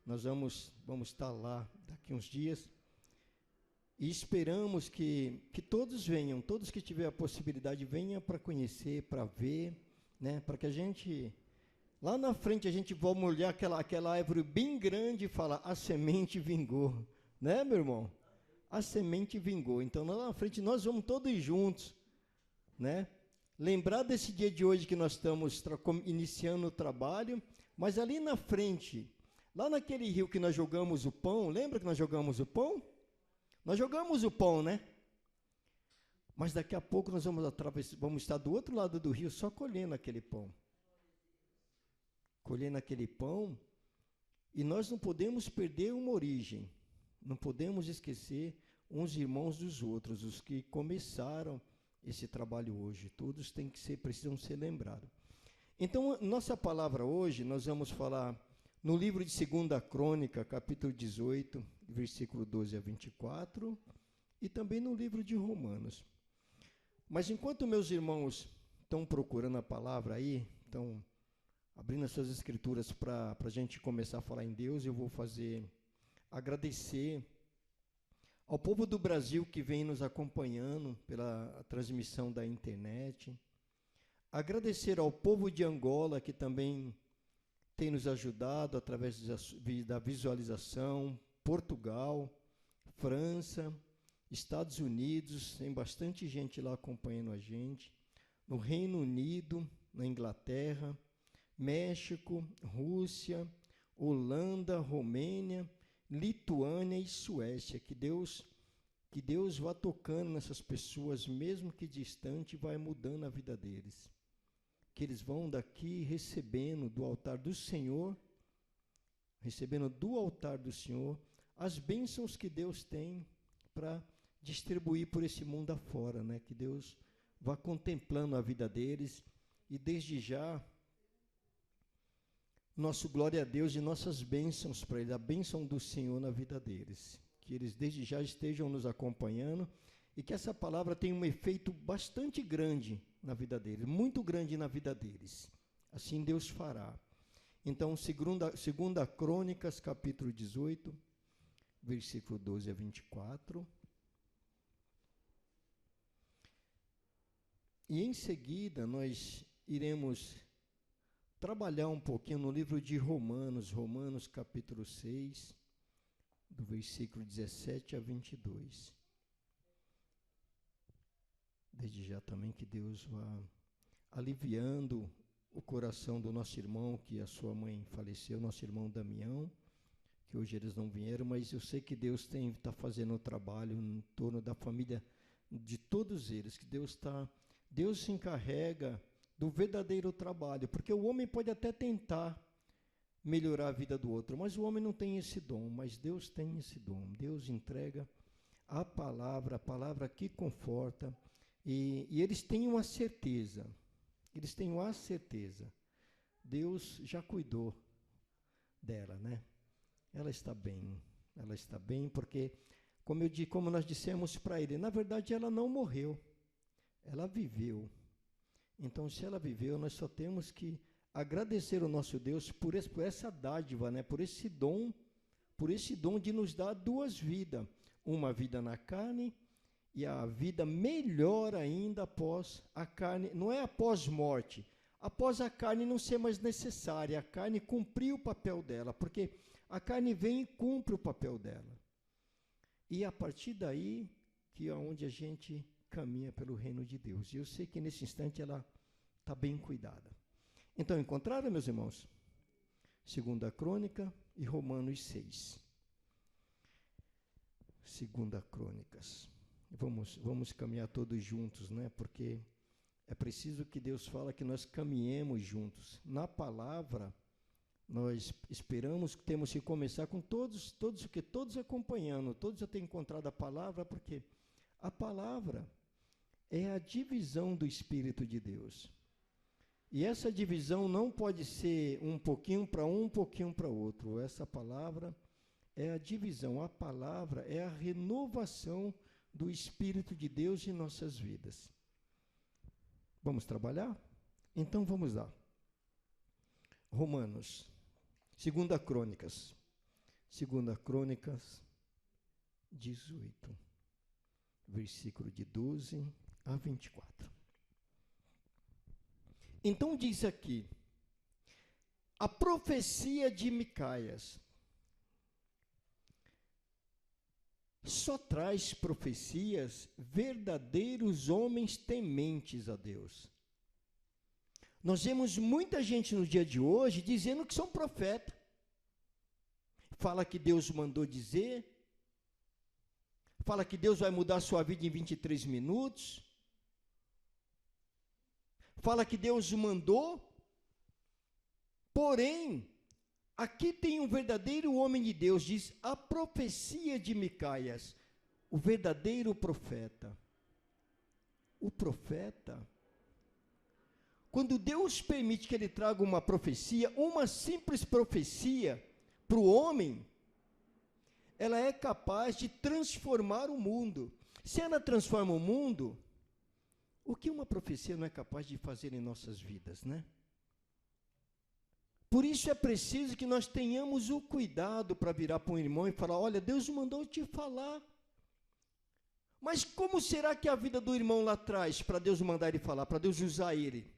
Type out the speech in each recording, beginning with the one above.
Nós vamos estar lá daqui uns dias e esperamos que todos venham, todos que tiver a possibilidade, venham para conhecer, para ver, né? Para que a gente, lá na frente, a gente vá olhar aquela árvore bem grande e falar, a semente vingou, né, meu irmão? A semente vingou. Então, lá na frente, nós vamos todos juntos, né? Lembrar desse dia de hoje que nós estamos iniciando o trabalho, mas ali na frente, lá naquele rio que nós jogamos o pão, lembra que nós jogamos o pão? Nós jogamos o pão, né? Mas daqui a pouco nós vamos estar do outro lado do rio só colhendo aquele pão. Colhendo aquele pão, e nós não podemos perder uma origem, não podemos esquecer uns irmãos dos outros, os que começaram esse trabalho hoje, todos precisam ser lembrados. Então, nossa palavra hoje, nós vamos falar no livro de 2 Crônica, capítulo 18, versículo 12 a 24, e também no livro de Romanos. Mas enquanto meus irmãos estão procurando a palavra aí, estão abrindo as suas escrituras para a gente começar a falar em Deus, eu vou agradecer ao povo do Brasil que vem nos acompanhando pela transmissão da internet, agradecer ao povo de Angola que também tem nos ajudado através da visualização, Portugal, França, Estados Unidos, tem bastante gente lá acompanhando a gente, no Reino Unido, na Inglaterra, México, Rússia, Holanda, Romênia, Lituânia e Suécia. Que Deus vá tocando nessas pessoas, mesmo que distante, vai mudando a vida deles. Que eles vão daqui recebendo do altar do Senhor, as bênçãos que Deus tem para distribuir por esse mundo afora, né? Que Deus vá contemplando a vida deles e desde já nosso glória a Deus e nossas bênçãos para eles, a bênção do Senhor na vida deles. Que eles desde já estejam nos acompanhando e que essa palavra tenha um efeito bastante grande na vida deles, muito grande na vida deles. Assim Deus fará. Então, 2 Crônicas, capítulo 18, versículo 12 a 24. E em seguida nós iremos trabalhar um pouquinho no livro de Romanos capítulo 6, do versículo 17 a 22. Desde já também que Deus vá aliviando o coração do nosso irmão, que a sua mãe faleceu, nosso irmão Damião, que hoje eles não vieram, mas eu sei que Deus está fazendo o trabalho em torno da família de todos eles, que Deus se encarrega do verdadeiro trabalho, porque o homem pode até tentar melhorar a vida do outro, mas o homem não tem esse dom, mas Deus tem esse dom. Deus entrega a palavra que conforta, e eles têm uma certeza, Deus já cuidou dela, né? Ela está bem, porque, como nós dissemos para ele, na verdade ela não morreu, ela viveu. Então, se ela viveu, nós só temos que agradecer ao nosso Deus por essa dádiva, né? Por esse dom de nos dar duas vidas, uma vida na carne e a vida melhor ainda após a carne, não é após morte, após a carne não ser mais necessária, a carne cumprir o papel dela, porque a carne vem e cumpre o papel dela. E a partir daí que é onde a gente caminha pelo reino de Deus. E eu sei que nesse instante ela está bem cuidada. Então, encontraram, meus irmãos? 2 Crônica e Romanos 6. 2 Crônicas. Vamos caminhar todos juntos, né? Porque é preciso que Deus fala que nós caminhemos juntos. Na palavra, nós esperamos que temos que começar com todos acompanhando, todos já têm encontrado a palavra, porque a palavra é a divisão do Espírito de Deus. E essa divisão não pode ser um pouquinho para um pouquinho para outro. Essa palavra é a divisão, a palavra é a renovação do Espírito de Deus em nossas vidas. Vamos trabalhar? Então vamos lá. Romanos, 2 Crônicas, 2 Crônicas 18, versículo de 12 a 24. Então diz aqui, a profecia de Micaias só traz profecias verdadeiros homens tementes a Deus. Nós vemos muita gente no dia de hoje dizendo que são profeta. Fala que Deus mandou dizer, fala que Deus vai mudar a sua vida em 23 minutos, fala que Deus o mandou, porém, aqui tem um verdadeiro homem de Deus, diz a profecia de Micaias, o verdadeiro profeta. O profeta, quando Deus permite que ele traga uma profecia, uma simples profecia para o homem, ela é capaz de transformar o mundo. Se ela transforma o mundo, o que uma profecia não é capaz de fazer em nossas vidas, né? Por isso é preciso que nós tenhamos o cuidado para virar para um irmão e falar, olha, Deus mandou te falar. Mas como será que é a vida do irmão lá atrás, para Deus mandar ele falar, para Deus usar ele?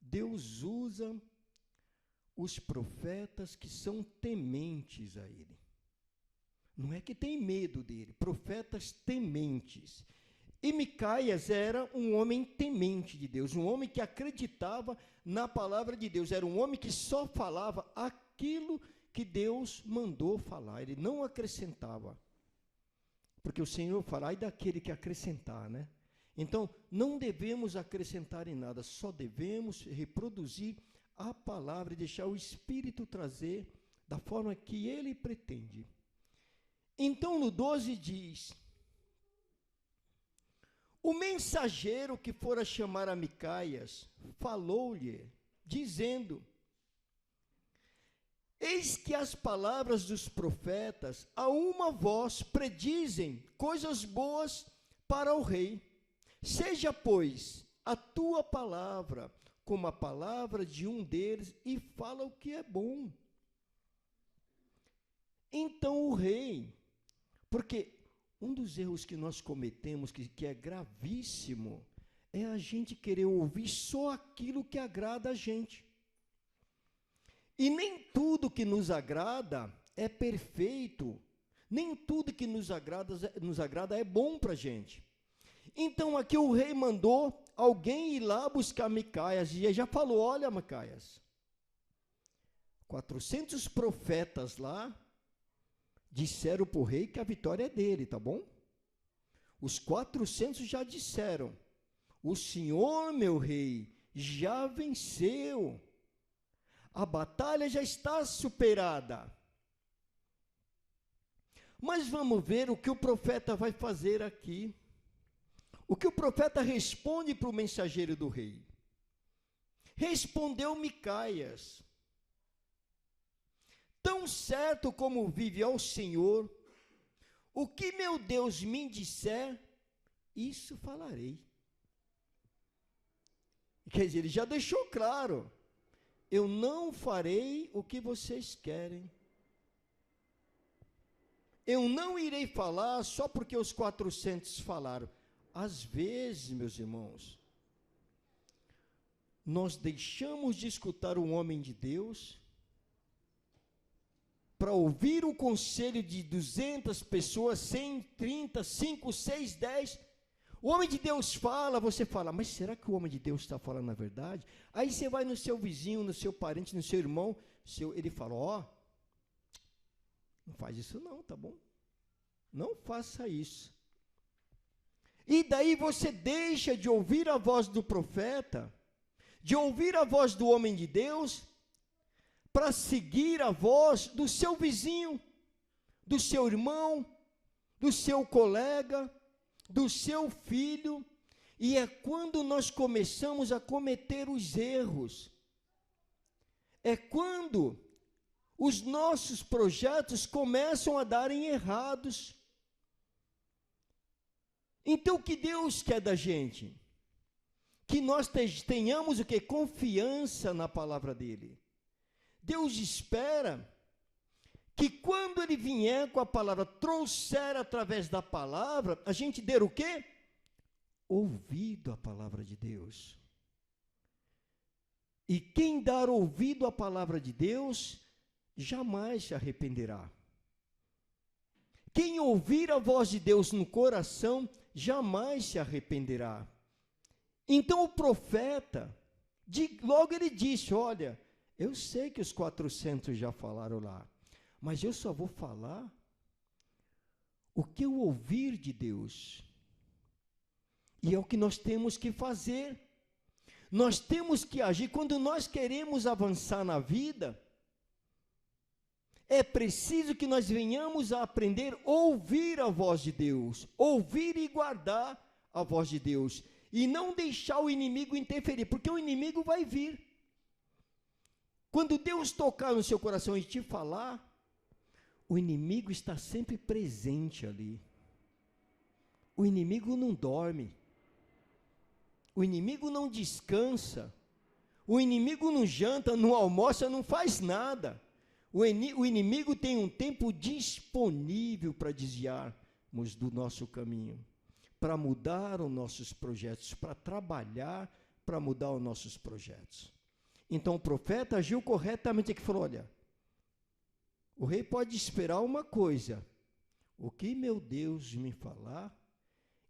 Deus usa os profetas que são tementes a ele. Não é que tem medo dele, profetas tementes. E Micaias era um homem temente de Deus, um homem que acreditava na palavra de Deus, era um homem que só falava aquilo que Deus mandou falar, ele não acrescentava. Porque o Senhor fala, ai daquele que acrescentar, né? Então, não devemos acrescentar em nada, só devemos reproduzir a palavra e deixar o Espírito trazer da forma que ele pretende. Então, no 12 diz, o mensageiro que fora chamar a Micaias, falou-lhe, dizendo, eis que as palavras dos profetas a uma voz predizem coisas boas para o rei. Seja, pois, a tua palavra como a palavra de um deles e fala o que é bom. Então o rei, porque um dos erros que nós cometemos, que é gravíssimo, é a gente querer ouvir só aquilo que agrada a gente. E nem tudo que nos agrada é perfeito, nem tudo que nos agrada é bom para a gente. Então aqui o rei mandou alguém ir lá buscar Micaias, e já falou, olha Micaias, 400 profetas lá, disseram para o rei que a vitória é dele, tá bom? Os 400 já disseram, o Senhor, meu rei, já venceu. A batalha já está superada. Mas vamos ver o que o profeta vai fazer aqui. O que o profeta responde para o mensageiro do rei? Respondeu Micaias, tão certo como vive ao Senhor, o que meu Deus me disser, isso falarei. Quer dizer, ele já deixou claro, eu não farei o que vocês querem. Eu não irei falar só porque os 400 falaram. Às vezes, meus irmãos, nós deixamos de escutar um homem de Deus para ouvir o conselho de 200 pessoas, 130, 5, 6, 10. O homem de Deus fala, você fala, mas será que o homem de Deus está falando a verdade? Aí você vai no seu vizinho, no seu parente, no seu irmão, ele fala, ó, não faz isso não, tá bom? Não faça isso. E daí você deixa de ouvir a voz do profeta, de ouvir a voz do homem de Deus, para seguir a voz do seu vizinho, do seu irmão, do seu colega, do seu filho, e é quando nós começamos a cometer os erros, é quando os nossos projetos começam a darem errados. Então, o que Deus quer da gente? Que nós tenhamos o quê? Confiança na palavra dele. Deus espera que quando ele vier com a palavra, trouxer através da palavra, a gente der o quê? Ouvido à palavra de Deus. E quem dar ouvido à palavra de Deus, jamais se arrependerá. Quem ouvir a voz de Deus no coração, jamais se arrependerá. Então o profeta, logo ele disse, olha, eu sei que os 400 já falaram lá, mas eu só vou falar o que eu ouvir de Deus. E é o que nós temos que fazer. Nós temos que agir. Quando nós queremos avançar na vida, é preciso que nós venhamos a aprender a ouvir a voz de Deus, ouvir e guardar a voz de Deus, e não deixar o inimigo interferir, porque o inimigo vai vir. Quando Deus tocar no seu coração e te falar, o inimigo está sempre presente ali. O inimigo não dorme. O inimigo não descansa. O inimigo não janta, não almoça, não faz nada. O inimigo tem um tempo disponível para desviarmos do nosso caminho, para mudar os nossos projetos, para trabalhar, para mudar os nossos projetos. Então o profeta agiu corretamente, que falou, olha, o rei pode esperar uma coisa, o que meu Deus me falar,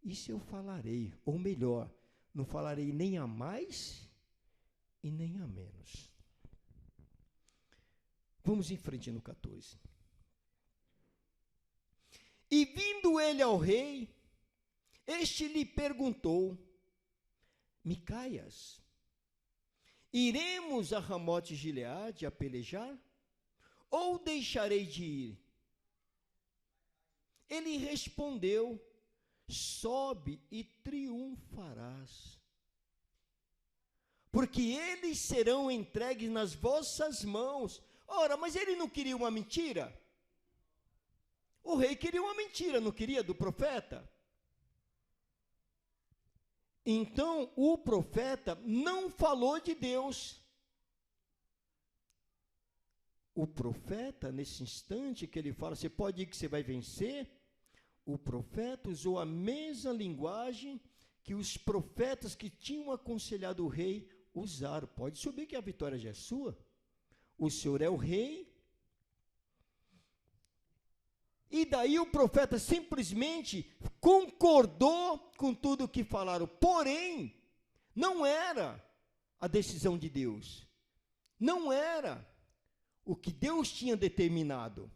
isso eu falarei, ou melhor, não falarei nem a mais e nem a menos. Vamos em frente no 14. E vindo ele ao rei, este lhe perguntou, Micaias, iremos a Ramote Gileade a pelejar? Ou deixarei de ir? Ele respondeu, sobe e triunfarás, porque eles serão entregues nas vossas mãos. Ora, mas ele não queria uma mentira? O rei queria uma mentira, não queria, do profeta? Então, o profeta não falou de Deus. O profeta, nesse instante que ele fala, você pode ir que você vai vencer, o profeta usou a mesma linguagem que os profetas que tinham aconselhado o rei usaram. Pode subir que a vitória já é sua. O Senhor é o rei. E daí o profeta simplesmente concordou com tudo o que falaram. Porém, não era a decisão de Deus. Não era o que Deus tinha determinado.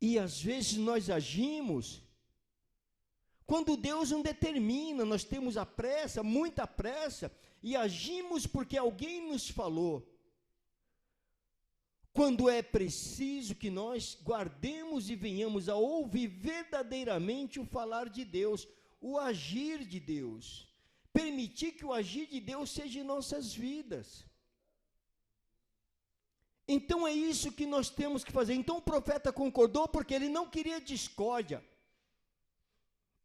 E às vezes nós agimos quando Deus não determina, nós temos a pressa, muita pressa, e agimos porque alguém nos falou. Quando é preciso que nós guardemos e venhamos a ouvir verdadeiramente o falar de Deus, o agir de Deus, permitir que o agir de Deus seja em nossas vidas. Então é isso que nós temos que fazer. Então o profeta concordou porque ele não queria discórdia.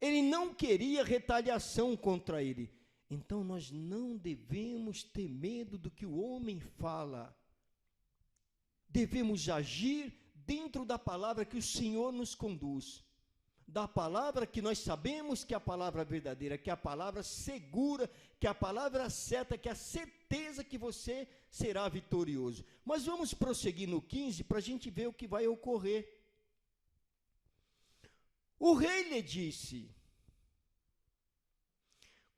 Ele não queria retaliação contra ele. Então nós não devemos ter medo do que o homem fala. Devemos agir dentro da palavra que o Senhor nos conduz. Da palavra que nós sabemos que é a palavra verdadeira, que é a palavra segura, que é a palavra certa, que é a certeza que você será vitorioso. Mas vamos prosseguir no 15 para a gente ver o que vai ocorrer. O rei lhe disse,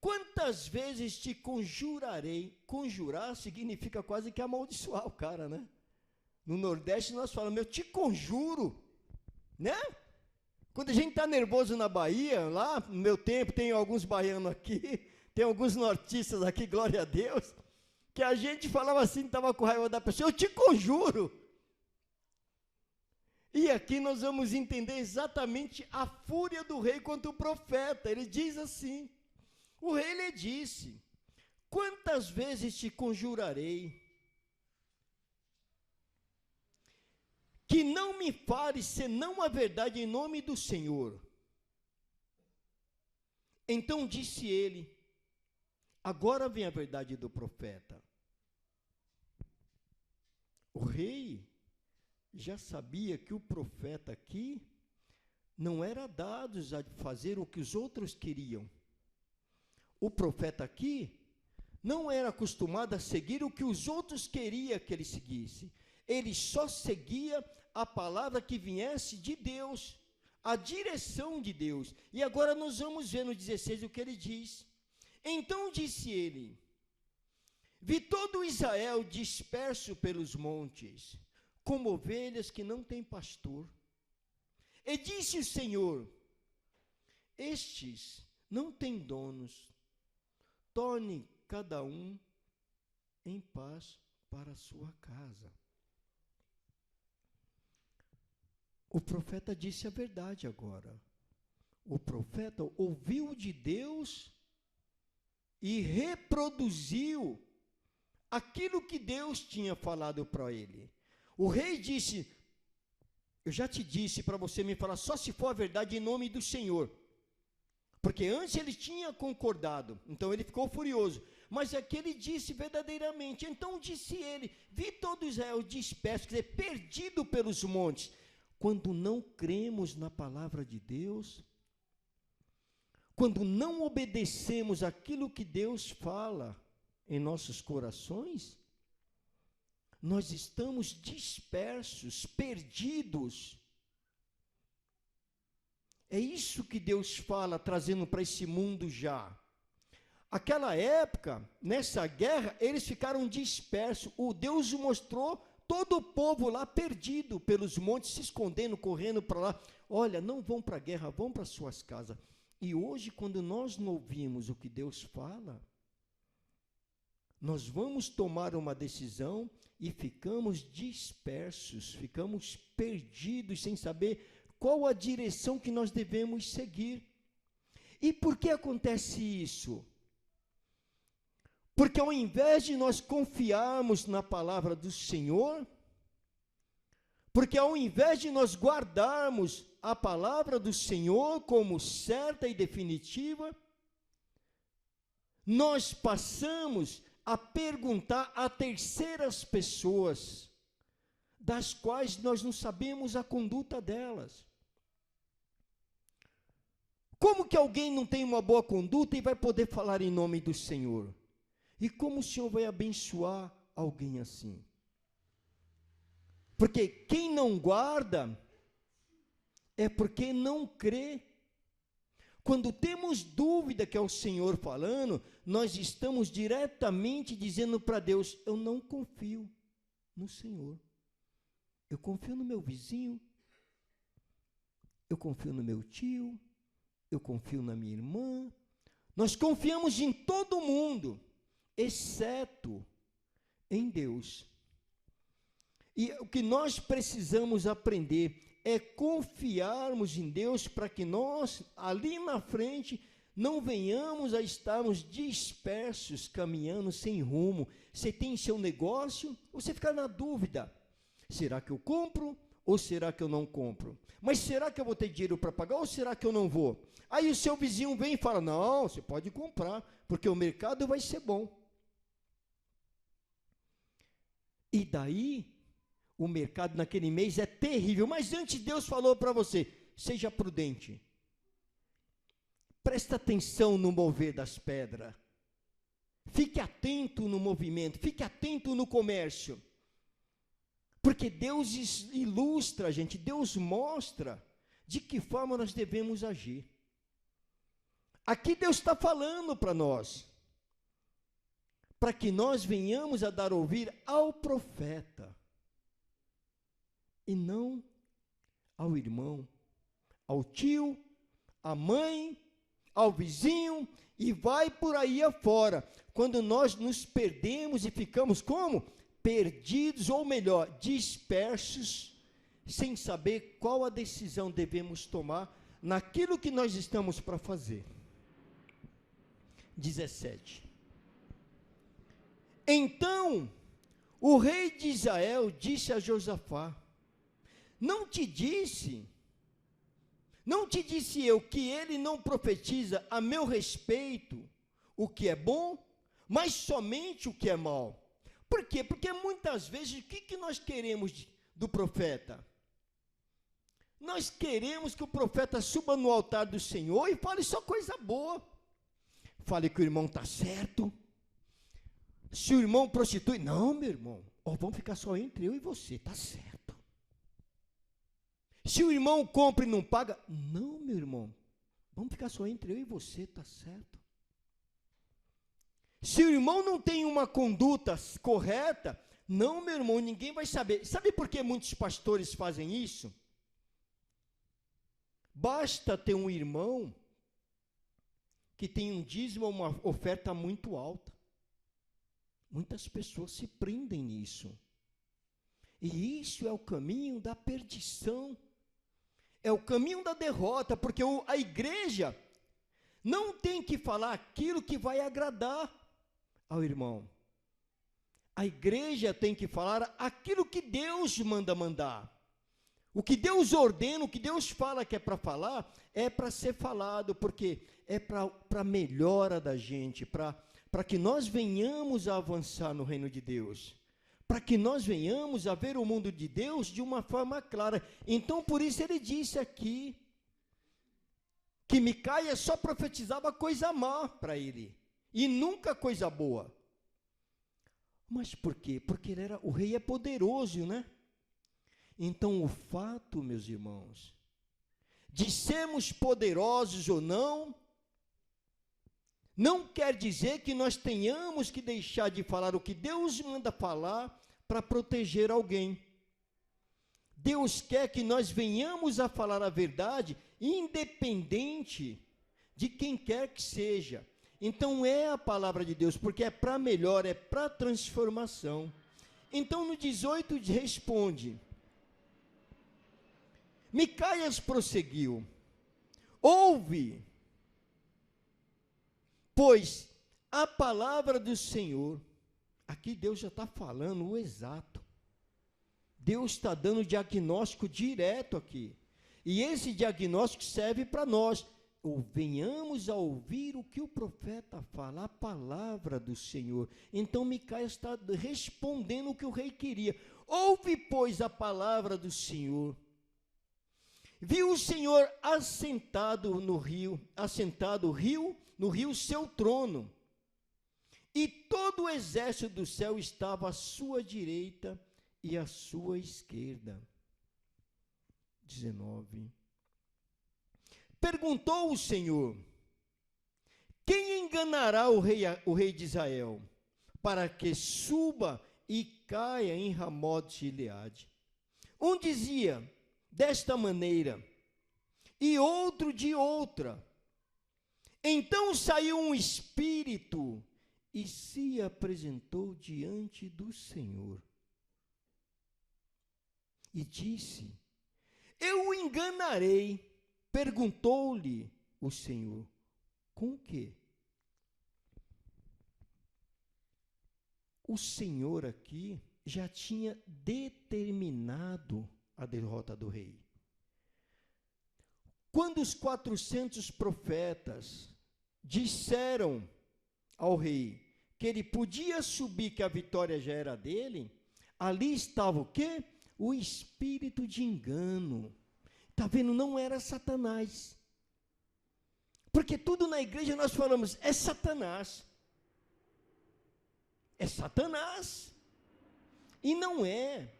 quantas vezes te conjurarei? Conjurar significa quase que amaldiçoar o cara, né? No Nordeste nós falamos, eu te conjuro, né? Quando a gente está nervoso na Bahia, lá no meu tempo, tem alguns baianos aqui, tem alguns nortistas aqui, glória a Deus, que a gente falava assim, estava com raiva da pessoa, eu te conjuro. E aqui nós vamos entender exatamente a fúria do rei contra o profeta. Ele diz assim, o rei lhe disse, quantas vezes te conjurarei, que não me fales senão a verdade em nome do Senhor. Então disse ele, agora vem a verdade do profeta. O rei já sabia que o profeta aqui não era dado a fazer o que os outros queriam. O profeta aqui não era acostumado a seguir o que os outros queriam que ele seguisse. Ele só seguia a palavra que viesse de Deus, a direção de Deus. E agora nós vamos ver no 16 o que ele diz. Então disse ele: vi todo Israel disperso pelos montes, como ovelhas que não têm pastor. E disse o Senhor: estes não têm donos, torne cada um em paz para a sua casa. O profeta disse a verdade agora. O profeta ouviu de Deus e reproduziu aquilo que Deus tinha falado para ele. O rei disse: eu já te disse para você me falar só se for a verdade em nome do Senhor. Porque antes ele tinha concordado, então ele ficou furioso. Mas aqui ele disse verdadeiramente. Então disse ele: vi todo Israel disperso, quer dizer, perdido pelos montes. Quando não cremos na palavra de Deus, quando não obedecemos aquilo que Deus fala em nossos corações, nós estamos dispersos, perdidos. É isso que Deus fala, trazendo para esse mundo já. Aquela época, nessa guerra, eles ficaram dispersos. O Deus mostrou todo o povo lá perdido pelos montes, se escondendo, correndo para lá. Olha, não vão para a guerra, vão para suas casas. E hoje, quando nós não ouvimos o que Deus fala, nós vamos tomar uma decisão e ficamos dispersos, ficamos perdidos, sem saber qual a direção que nós devemos seguir. E por que acontece isso? Porque ao invés de nós confiarmos na palavra do Senhor, porque ao invés de nós guardarmos a palavra do Senhor como certa e definitiva, nós passamos a perguntar a terceiras pessoas, das quais nós não sabemos a conduta delas. Como que alguém não tem uma boa conduta e vai poder falar em nome do Senhor? E como o Senhor vai abençoar alguém assim? Porque quem não guarda é porque não crê. Quando temos dúvida que é o Senhor falando, nós estamos diretamente dizendo para Deus: eu não confio no Senhor. Eu confio no meu vizinho, eu confio no meu tio, eu confio na minha irmã. Nós confiamos em todo mundo, exceto em Deus. E o que nós precisamos aprender é confiarmos em Deus para que nós, ali na frente, não venhamos a estarmos dispersos, caminhando sem rumo. Você tem seu negócio, você fica na dúvida: será que eu compro ou será que eu não compro? Mas será que eu vou ter dinheiro para pagar ou será que eu não vou? Aí o seu vizinho vem e fala: não, você pode comprar, porque o mercado vai ser bom. E daí, o mercado naquele mês é terrível, mas antes Deus falou para você: seja prudente. Presta atenção no mover das pedras. Fique atento no movimento, fique atento no comércio. Porque Deus ilustra a gente, Deus mostra de que forma nós devemos agir. Aqui Deus está falando para nós, para que nós venhamos a dar ouvir ao profeta, e não ao irmão, ao tio, à mãe, ao vizinho, e vai por aí afora. Quando nós nos perdemos e ficamos como? Perdidos, ou melhor, dispersos, sem saber qual a decisão devemos tomar naquilo que nós estamos para fazer. 17. Então, o rei de Israel disse a Josafá: não te disse eu que ele não profetiza a meu respeito o que é bom, mas somente o que é mal? Por quê? Porque muitas vezes o que nós queremos do profeta? Nós queremos que o profeta suba no altar do Senhor e fale só coisa boa. Fale que o irmão está certo. Se o irmão prostitui, não, meu irmão, vamos ficar só entre eu e você, está certo. Se o irmão compra e não paga, não, meu irmão, vamos ficar só entre eu e você, está certo. Se o irmão não tem uma conduta correta, não, meu irmão, ninguém vai saber. Sabe por que muitos pastores fazem isso? Basta ter um irmão que tem um dízimo ou uma oferta muito alta. Muitas pessoas se prendem nisso. E isso é o caminho da perdição. É o caminho da derrota, porque a igreja não tem que falar aquilo que vai agradar ao irmão. A igreja tem que falar aquilo que Deus mandar. O que Deus ordena, o que Deus fala que é para falar, é para ser falado, porque é para a melhora da gente, para que nós venhamos a avançar no reino de Deus, para que nós venhamos a ver o mundo de Deus de uma forma clara. Então, por isso ele disse aqui, que Micaías só profetizava coisa má para ele, e nunca coisa boa. Mas por quê? Porque o rei é poderoso, né? Então, o fato, meus irmãos, de sermos poderosos ou não quer dizer que nós tenhamos que deixar de falar o que Deus manda falar para proteger alguém. Deus quer que nós venhamos a falar a verdade, independente de quem quer que seja. Então é a palavra de Deus, porque é para melhor, é para transformação. Então no 18 responde, Micaías prosseguiu, ouve, pois a palavra do Senhor, aqui Deus já está falando o exato, Deus está dando diagnóstico direto aqui, e esse diagnóstico serve para nós, venhamos a ouvir o que o profeta fala, a palavra do Senhor. Então Micaías está respondendo o que o rei queria, ouve pois a palavra do Senhor. Viu o Senhor assentado no rio seu trono, e todo o exército do céu estava à sua direita e à sua esquerda. 19. Perguntou o Senhor, quem enganará o rei de Israel, para que suba e caia em Ramote de Gileade? Um dizia desta maneira, e outro de outra. Então saiu um espírito e se apresentou diante do Senhor. E disse, eu o enganarei. Perguntou-lhe o Senhor, com o quê? O Senhor aqui já tinha determinado a derrota do rei. Quando os 400 profetas disseram ao rei que ele podia subir, que a vitória já era dele, ali estava o quê? O espírito de engano. Está vendo? Não era Satanás. Porque tudo na igreja nós falamos, é Satanás. É Satanás. E não é.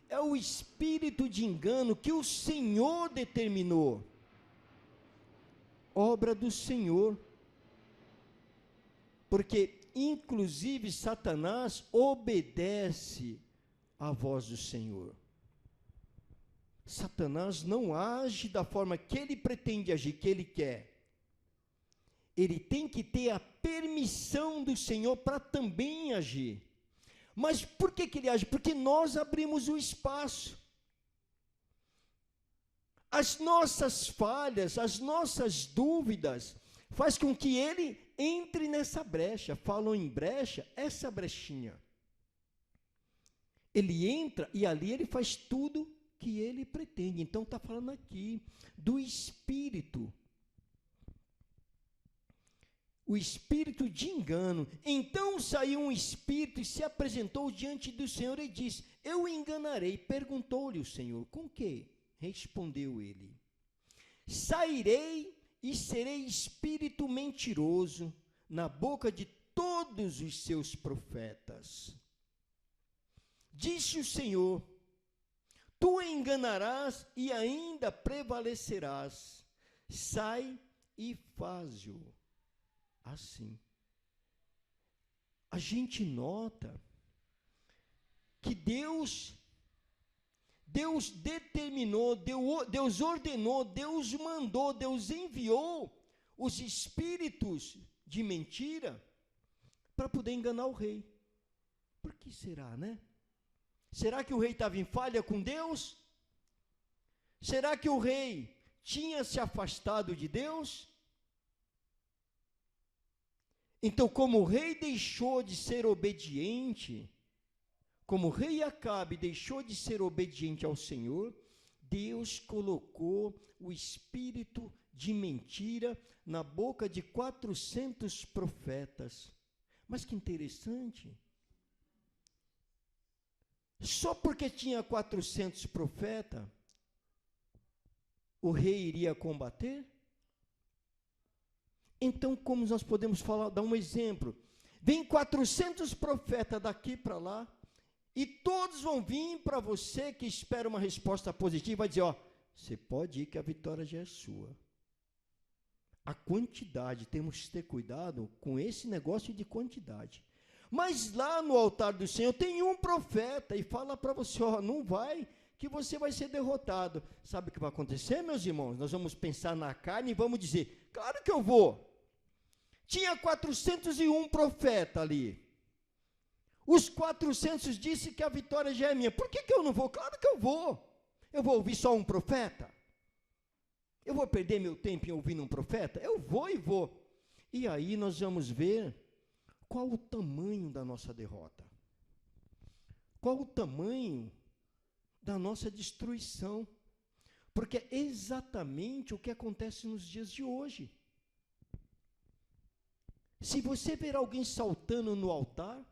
É o espírito de engano que o Senhor determinou. Obra do Senhor. Porque, inclusive, Satanás obedece à voz do Senhor. Satanás não age da forma que ele pretende agir, que ele quer. Ele tem que ter a permissão do Senhor para também agir. Mas por que ele age? Porque nós abrimos o espaço. As nossas falhas, as nossas dúvidas, faz com que ele entre nessa brecha. Falam em brecha, essa brechinha. Ele entra e ali ele faz tudo que ele pretende. Então está falando aqui do espírito. o espírito de engano. Então saiu um espírito e se apresentou diante do Senhor e disse: eu o enganarei. Perguntou-lhe o Senhor: com que? Respondeu ele: sairei e serei espírito mentiroso na boca de todos os seus profetas. Disse o Senhor: tu enganarás e ainda prevalecerás. Sai e faz-o assim. A gente nota que Deus determinou, Deus ordenou, Deus mandou, Deus enviou os espíritos de mentira para poder enganar o rei. Por que será, né? Será que o rei estava em falha com Deus? Será que o rei tinha se afastado de Deus? Então, como o rei deixou de ser obediente, como o rei Acabe deixou de ser obediente ao Senhor, Deus colocou o espírito de mentira na boca de 400 profetas. Mas que interessante. Só porque tinha 400 profetas, o rei iria combater? Então, como nós podemos falar, dar um exemplo? Vem 400 profetas daqui para lá, e todos vão vir para você que espera uma resposta positiva, vai dizer: ó, você pode ir que a vitória já é sua. A quantidade, temos que ter cuidado com esse negócio de quantidade. Mas lá no altar do Senhor tem um profeta e fala para você: ó, não vai, que você vai ser derrotado. Sabe o que vai acontecer, meus irmãos? Nós vamos pensar na carne e vamos dizer: claro que eu vou. Tinha 401 profetas ali. Os 400 disse que a vitória já é minha. Por que eu não vou? Claro que eu vou. Eu vou ouvir só um profeta? Eu vou perder meu tempo em ouvir um profeta? Eu vou e vou. E aí nós vamos ver qual o tamanho da nossa derrota. Qual o tamanho da nossa destruição. Porque é exatamente o que acontece nos dias de hoje. Se você ver alguém saltando no altar,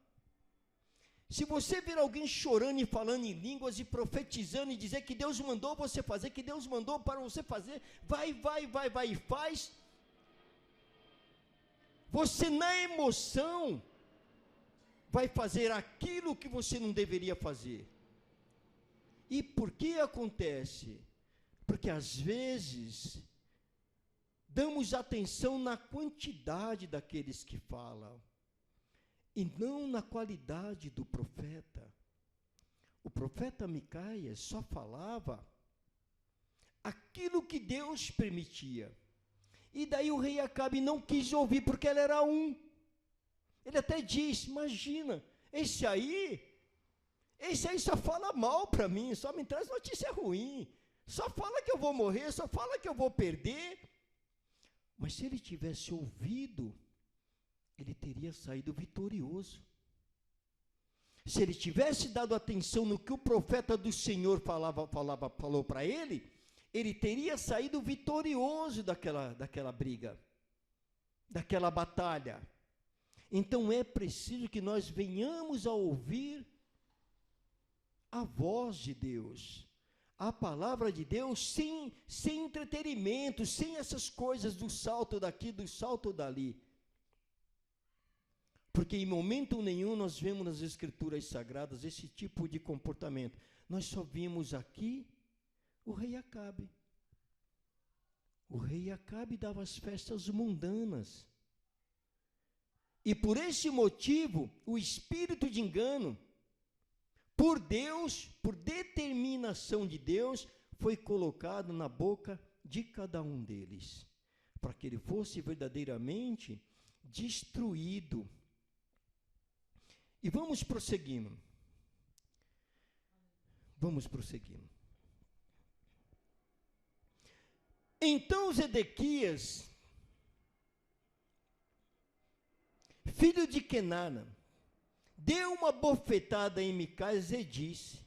se você ver alguém chorando e falando em línguas e profetizando e dizer que Deus mandou você fazer, que Deus mandou para você fazer, vai e faz, você na emoção vai fazer aquilo que você não deveria fazer. E por que acontece? Porque às vezes damos atenção na quantidade daqueles que falam e não na qualidade do profeta. O profeta Micaías só falava aquilo que Deus permitia. E daí o rei Acabe não quis ouvir, porque ele era um. Ele até disse: imagina, esse aí só fala mal para mim, só me traz notícia ruim, só fala que eu vou morrer, só fala que eu vou perder. Mas se ele tivesse ouvido, ele teria saído vitorioso. Se ele tivesse dado atenção no que o profeta do Senhor falou para ele, ele teria saído vitorioso daquela briga, daquela batalha. Então é preciso que nós venhamos a ouvir a voz de Deus, a palavra de Deus, sem entretenimento, sem essas coisas do salto daqui, do salto dali. Porque em momento nenhum nós vemos nas Escrituras Sagradas esse tipo de comportamento. Nós só vimos aqui o rei Acabe. O rei Acabe dava as festas mundanas. E por esse motivo, o espírito de engano, por Deus, por determinação de Deus, foi colocado na boca de cada um deles, para que ele fosse verdadeiramente destruído. E vamos prosseguindo. Vamos prosseguindo. Então Zedequias, filho de Kenana, deu uma bofetada em Micaías e disse: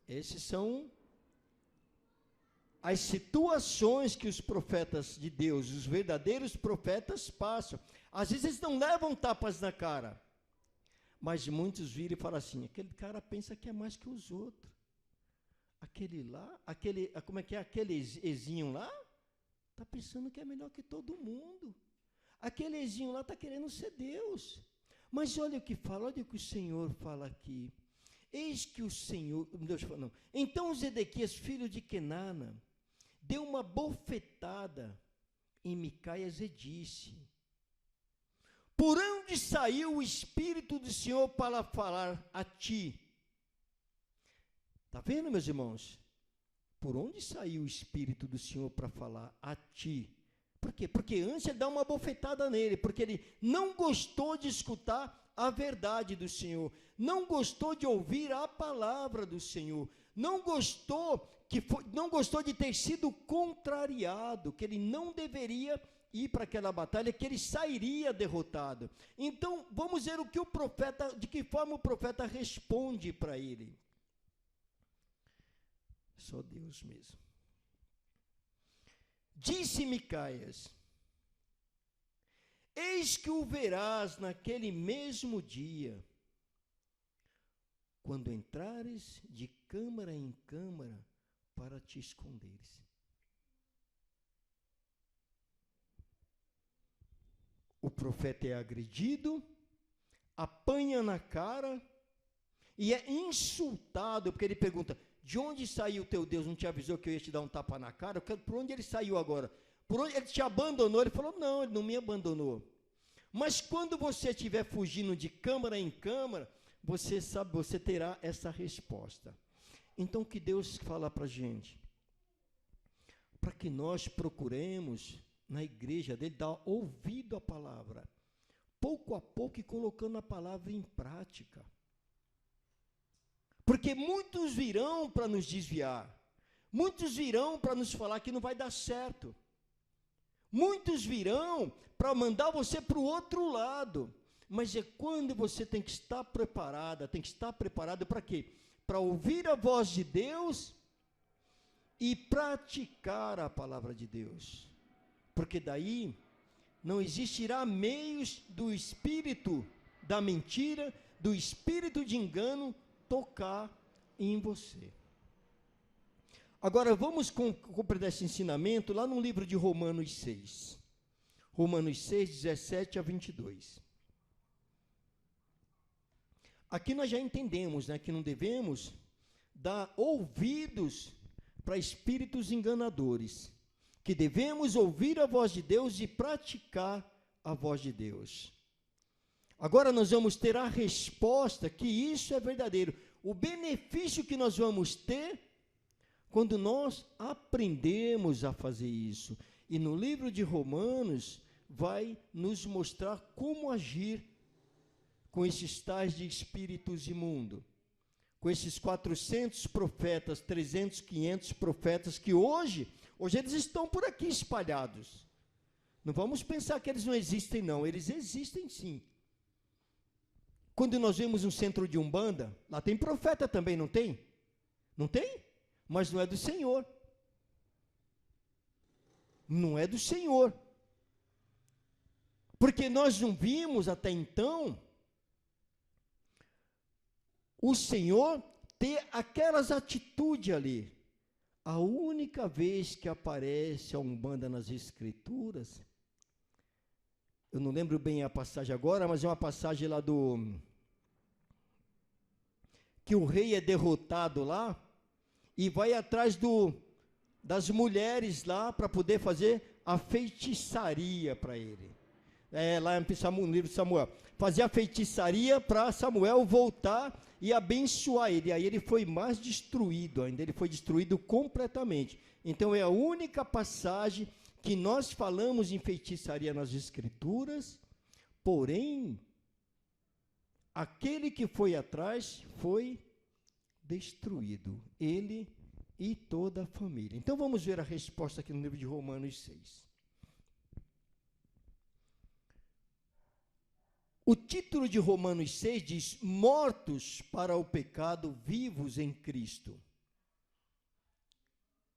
esses são as situações que os profetas de Deus, os verdadeiros profetas passam. Às vezes eles não levam tapas na cara, mas muitos viram e falam assim, aquele cara pensa que é mais que os outros. Aquele lá, como é que é? Aquele Ezinho lá, está pensando que é melhor que todo mundo. Aquele Ezinho lá está querendo ser Deus. Mas olha o que fala, olha o que o Senhor fala aqui. Eis que o Senhor, Deus fala, não. Então Zedequias, filho de Kenana, deu uma bofetada em Micaias e disse, por onde saiu o Espírito do Senhor para falar a ti? Está vendo, meus irmãos? Por onde saiu o Espírito do Senhor para falar a ti? Por quê? Porque antes ele dá uma bofetada nele, porque ele não gostou de escutar a verdade do Senhor, não gostou de ouvir a palavra do Senhor, não gostou de ter sido contrariado, que ele não deveria ir para aquela batalha, que ele sairia derrotado. Então, vamos ver de que forma o profeta responde para ele. Só Deus mesmo. Disse Micaias, eis que o verás naquele mesmo dia, quando entrares de câmara em câmara para te esconderes. O profeta é agredido, apanha na cara e é insultado, porque ele pergunta, de onde saiu o teu Deus? Não te avisou que eu ia te dar um tapa na cara? Por onde ele saiu agora? Por onde ele te abandonou? Ele falou, não, ele não me abandonou. Mas quando você estiver fugindo de câmara em câmara, você terá essa resposta. Então, o que Deus fala para a gente? Para que nós procuremos, na igreja dele, dar ouvido à palavra, pouco a pouco, e colocando a palavra em prática. Porque muitos virão para nos desviar, muitos virão para nos falar que não vai dar certo, muitos virão para mandar você para o outro lado, mas é quando você tem que estar preparada, tem que estar preparado para quê? Para ouvir a voz de Deus e praticar a palavra de Deus, porque daí não existirá meios do espírito da mentira, do espírito de engano, tocar em você. Agora vamos compreender esse ensinamento lá no livro de Romanos 6. Romanos 6, 17 a 22. Aqui nós já entendemos, né, que não devemos dar ouvidos para espíritos enganadores, que devemos ouvir a voz de Deus e praticar a voz de Deus. Agora nós vamos ter a resposta que isso é verdadeiro. O benefício que nós vamos ter quando nós aprendemos a fazer isso. E no livro de Romanos vai nos mostrar como agir com esses tais de espíritos imundos. Com esses 400 profetas, 300, 500 profetas que hoje eles estão por aqui espalhados. Não vamos pensar que eles não existem, não. Eles existem sim. Quando nós vemos um centro de Umbanda, lá tem profeta também, não tem? Não tem? Mas não é do Senhor. Não é do Senhor. Porque nós não vimos até então o Senhor ter aquelas atitudes ali. A única vez que aparece a Umbanda nas Escrituras, eu não lembro bem a passagem agora, mas é uma passagem lá que o rei é derrotado lá, e vai atrás das mulheres lá, para poder fazer a feitiçaria para ele. Lá no livro de Samuel. Fazer a feitiçaria para Samuel voltar e abençoar ele. Aí ele foi mais destruído ainda, ele foi destruído completamente. Então é a única passagem que nós falamos em feitiçaria nas Escrituras, porém, aquele que foi atrás foi destruído, ele e toda a família. Então vamos ver a resposta aqui no livro de Romanos 6. O título de Romanos 6 diz: mortos para o pecado, vivos em Cristo.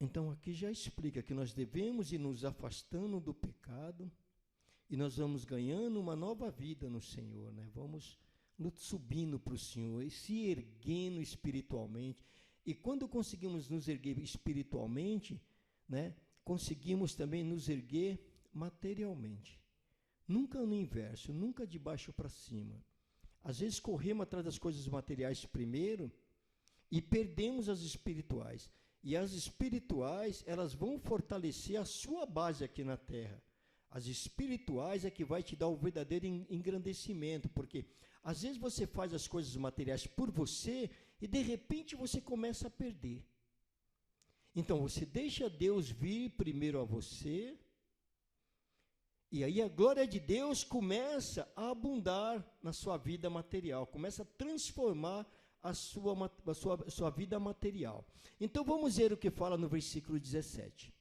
Então aqui já explica que nós devemos ir nos afastando do pecado e nós vamos ganhando uma nova vida no Senhor, né? Vamos subindo para o Senhor e se erguendo espiritualmente. E quando conseguimos nos erguer espiritualmente, né, conseguimos também nos erguer materialmente. Nunca no inverso, nunca de baixo para cima. Às vezes corremos atrás das coisas materiais primeiro e perdemos as espirituais. E as espirituais, elas vão fortalecer a sua base aqui na terra. As espirituais é que vai te dar o verdadeiro engrandecimento, porque às vezes você faz as coisas materiais por você e de repente você começa a perder. Então você deixa Deus vir primeiro a você, e aí a glória de Deus começa a abundar na sua vida material, começa a transformar a sua vida material. Então vamos ver o que fala no versículo 17.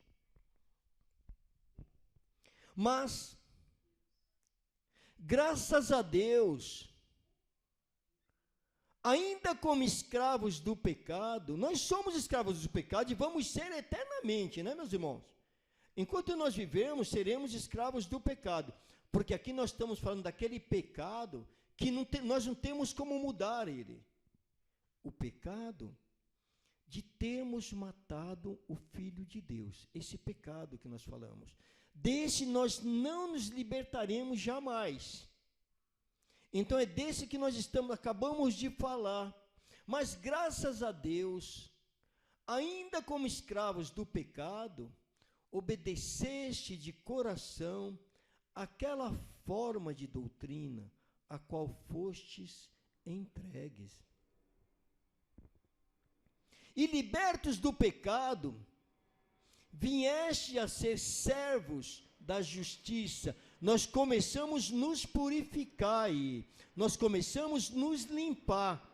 Mas, graças a Deus, ainda como escravos do pecado, nós somos escravos do pecado e vamos ser eternamente, né, meus irmãos? Enquanto nós vivemos, seremos escravos do pecado, porque aqui nós estamos falando daquele pecado que nós não temos como mudar ele. O pecado de termos matado o Filho de Deus, esse pecado que nós falamos. Desse nós não nos libertaremos jamais. Então é desse que nós acabamos de falar. Mas graças a Deus, ainda como escravos do pecado, obedeceste de coração aquela forma de doutrina a qual fostes entregues. E libertos do pecado, vieste a ser servos da justiça. Nós começamos a nos purificar e nós começamos a nos limpar.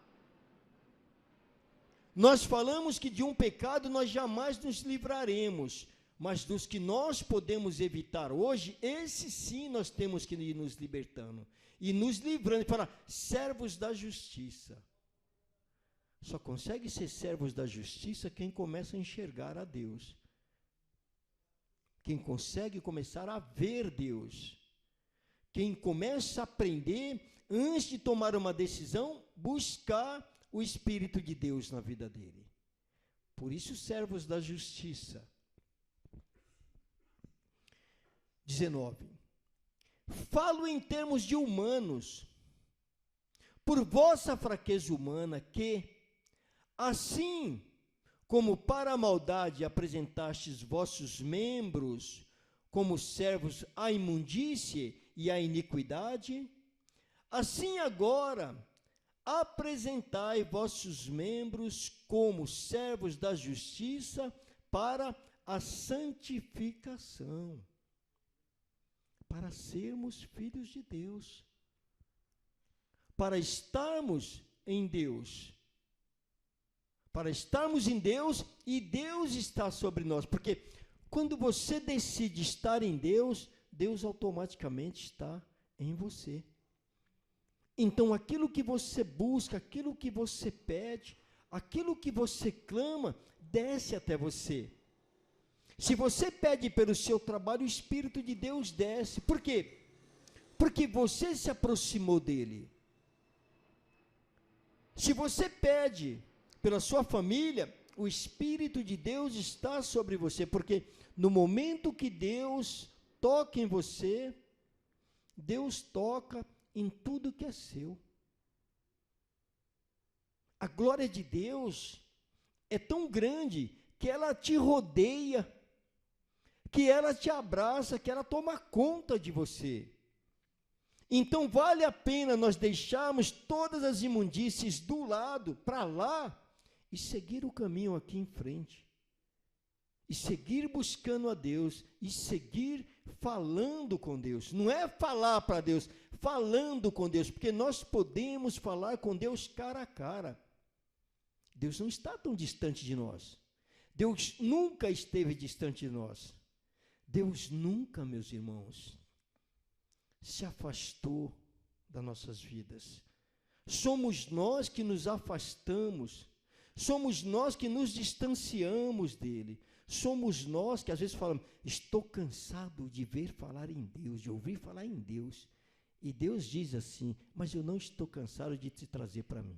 Nós falamos que de um pecado nós jamais nos livraremos, mas dos que nós podemos evitar hoje, esse sim nós temos que ir nos libertando e nos livrando, para servos da justiça. Só consegue ser servos da justiça quem começa a enxergar a Deus. Quem consegue começar a ver Deus. Quem começa a aprender, antes de tomar uma decisão, buscar o Espírito de Deus na vida dele. Por isso, servos da justiça. 19. Falo em termos de humanos, por vossa fraqueza humana, que, assim como para a maldade apresentastes vossos membros como servos à imundície e à iniquidade, assim agora apresentai vossos membros como servos da justiça para a santificação, para sermos filhos de Deus, para estarmos em Deus. Para estarmos em Deus e Deus está sobre nós. Porque quando você decide estar em Deus, Deus automaticamente está em você. Então aquilo que você busca, aquilo que você pede, aquilo que você clama, desce até você. Se você pede pelo seu trabalho, o Espírito de Deus desce. Por quê? Porque você se aproximou dele. Se você pede pela sua família, o Espírito de Deus está sobre você, porque no momento que Deus toca em você, Deus toca em tudo que é seu. A glória de Deus é tão grande que ela te rodeia, que ela te abraça, que ela toma conta de você. Então vale a pena nós deixarmos todas as imundícies do lado, para lá, e seguir o caminho aqui em frente, e seguir buscando a Deus, e seguir falando com Deus. Não é falar para Deus, falando com Deus, porque nós podemos falar com Deus cara a cara. Deus não está tão distante de nós. Deus nunca esteve distante de nós. Deus nunca, meus irmãos, se afastou das nossas vidas. Somos nós que nos afastamos. Somos nós que nos distanciamos dele. Somos nós que às vezes falamos, estou cansado de ver falar em Deus, de ouvir falar em Deus. E Deus diz assim, mas eu não estou cansado de te trazer para mim.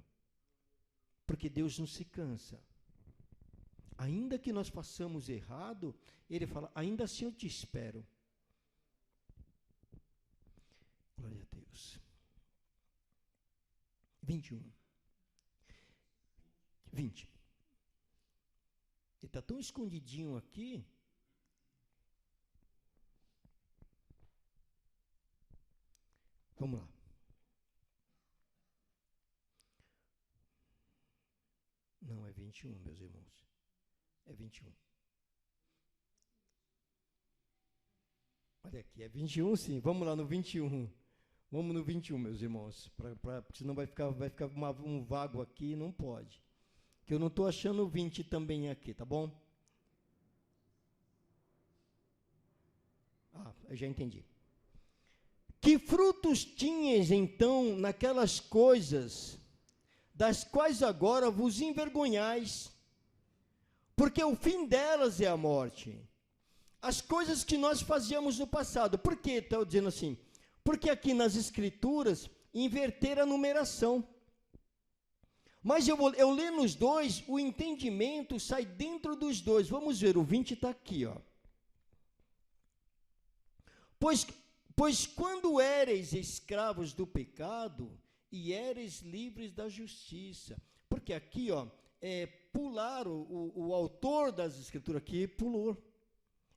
Porque Deus não se cansa. Ainda que nós façamos errado, Ele fala, ainda assim eu te espero. Glória a Deus. 21. 20. Ele está tão escondidinho aqui. Vamos lá. Não, é 21, meus irmãos. É 21. Olha aqui, é 21 sim. Vamos lá no 21. Vamos no 21, meus irmãos. Porque senão vai ficar um vago aqui, não pode. Que eu não estou achando o 20 também aqui, tá bom? Eu já entendi. Que frutos tinhas, então, naquelas coisas, das quais agora vos envergonhais, porque o fim delas é a morte. As coisas que nós fazíamos no passado. Por que estou dizendo assim? Porque aqui nas Escrituras, inverter a numeração. Mas eu ler nos dois, o entendimento sai dentro dos dois. Vamos ver, o 20 está aqui, ó. Pois quando éreis escravos do pecado, e éreis livres da justiça. Porque aqui, ó, pular, o autor das Escrituras aqui pulou.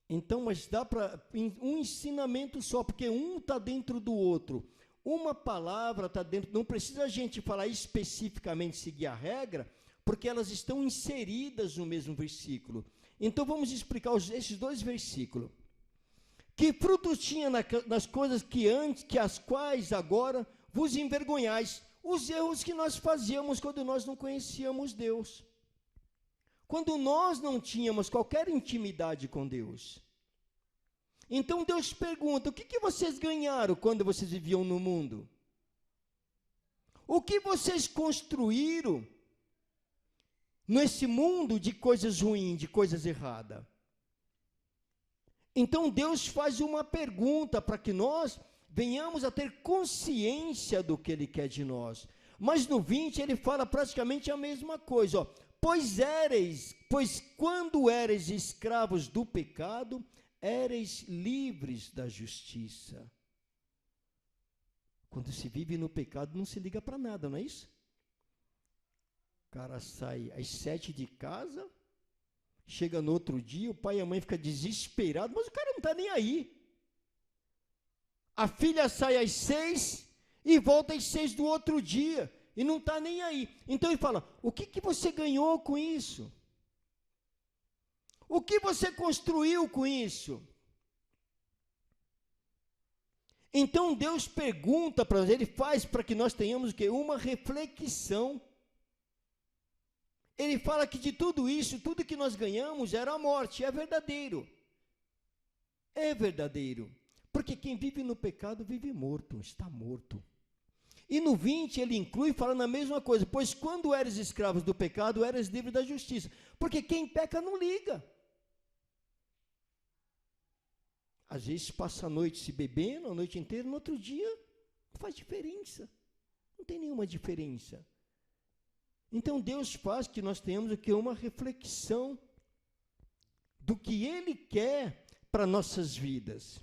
Então, mas dá para um ensinamento só, porque um está dentro do outro. Uma palavra está dentro, não precisa a gente falar especificamente, seguir a regra, porque elas estão inseridas no mesmo versículo. Então, vamos explicar esses dois versículos. Que frutos tinha nas coisas que as quais agora vos envergonhais? Os erros que nós fazíamos quando nós não conhecíamos Deus. Quando nós não tínhamos qualquer intimidade com Deus. Então Deus pergunta, o que vocês ganharam quando vocês viviam no mundo? O que vocês construíram nesse mundo de coisas ruins, de coisas erradas? Então Deus faz uma pergunta para que nós venhamos a ter consciência do que Ele quer de nós. Mas no 20 ele fala praticamente a mesma coisa, ó. Pois quando éreis escravos do pecado, éreis livres da justiça. Quando se vive no pecado, não se liga para nada, não é isso? O cara sai às 7 de casa, chega no outro dia, o pai e a mãe ficam desesperados, mas o cara não está nem aí. A filha sai às 6 e volta às 6 do outro dia, e não está nem aí. Então ele fala, o que você ganhou com isso? O que você construiu com isso? Então Deus pergunta para nós, Ele faz para que nós tenhamos uma reflexão. Ele fala que de tudo isso, tudo que nós ganhamos era a morte, é verdadeiro. É verdadeiro. Porque quem vive no pecado vive morto, está morto. E no 20 ele inclui falando a mesma coisa, pois quando eres escravos do pecado, eres livre da justiça. Porque quem peca não liga. Às vezes passa a noite se bebendo, a noite inteira, no outro dia não faz diferença. Não tem nenhuma diferença. Então Deus faz que nós tenhamos uma reflexão do que Ele quer para nossas vidas.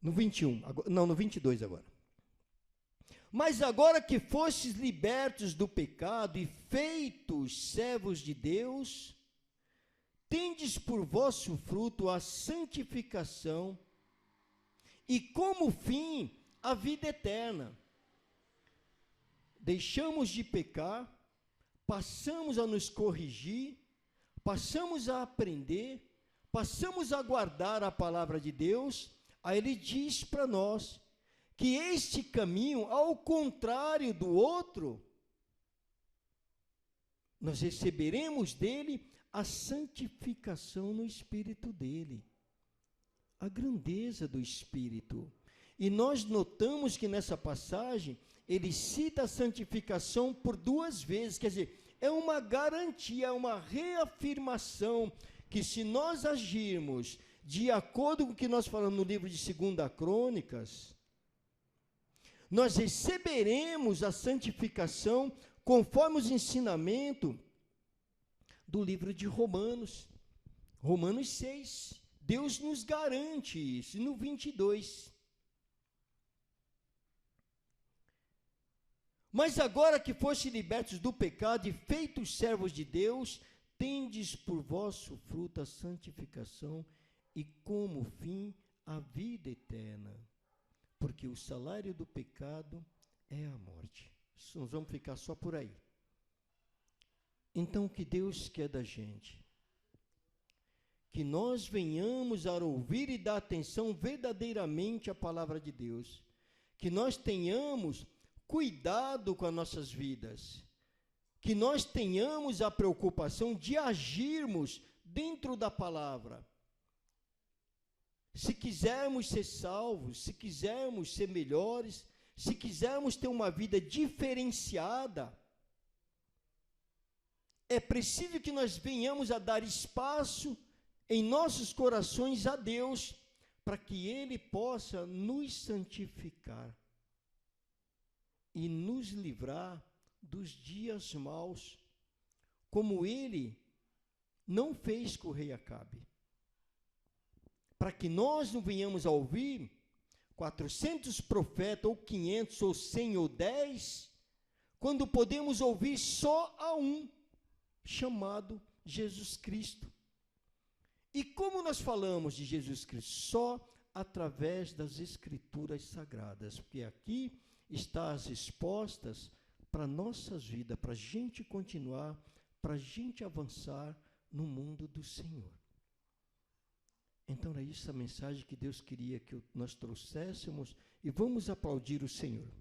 No 21, no 22 agora. Mas agora que fostes libertos do pecado e feitos servos de Deus, tendes por vosso fruto a santificação e como fim a vida eterna. Deixamos de pecar, passamos a nos corrigir, passamos a aprender, passamos a guardar a palavra de Deus. Aí ele diz para nós que este caminho, ao contrário do outro, nós receberemos dele a santificação no Espírito dele, a grandeza do Espírito. E nós notamos que nessa passagem, ele cita a santificação por 2 vezes, quer dizer, é uma garantia, é uma reafirmação que se nós agirmos de acordo com o que nós falamos no livro de 2 Crônicas, nós receberemos a santificação conforme os ensinamentos do livro de Romanos. Romanos 6. Deus nos garante isso. E no 22. Mas agora que foste libertos do pecado e feitos servos de Deus, tendes por vosso fruto a santificação e como fim a vida eterna. Porque o salário do pecado é a morte. Isso nós vamos ficar só por aí. Então, o que Deus quer da gente? Que nós venhamos a ouvir e dar atenção verdadeiramente à palavra de Deus. Que nós tenhamos cuidado com as nossas vidas. Que nós tenhamos a preocupação de agirmos dentro da palavra. Se quisermos ser salvos, se quisermos ser melhores, se quisermos ter uma vida diferenciada, é preciso que nós venhamos a dar espaço em nossos corações a Deus, para que Ele possa nos santificar e nos livrar dos dias maus, como Ele não fez com o rei Acabe. Para que nós não venhamos a ouvir 400 profetas, ou 500, ou 100, ou 10, quando podemos ouvir só a um, chamado Jesus Cristo. E como nós falamos de Jesus Cristo? Só através das Escrituras Sagradas, porque aqui estão as respostas para nossas vidas, para a gente continuar, para a gente avançar no mundo do Senhor. Então, era isso a mensagem que Deus queria que nós trouxéssemos, e vamos aplaudir o Senhor.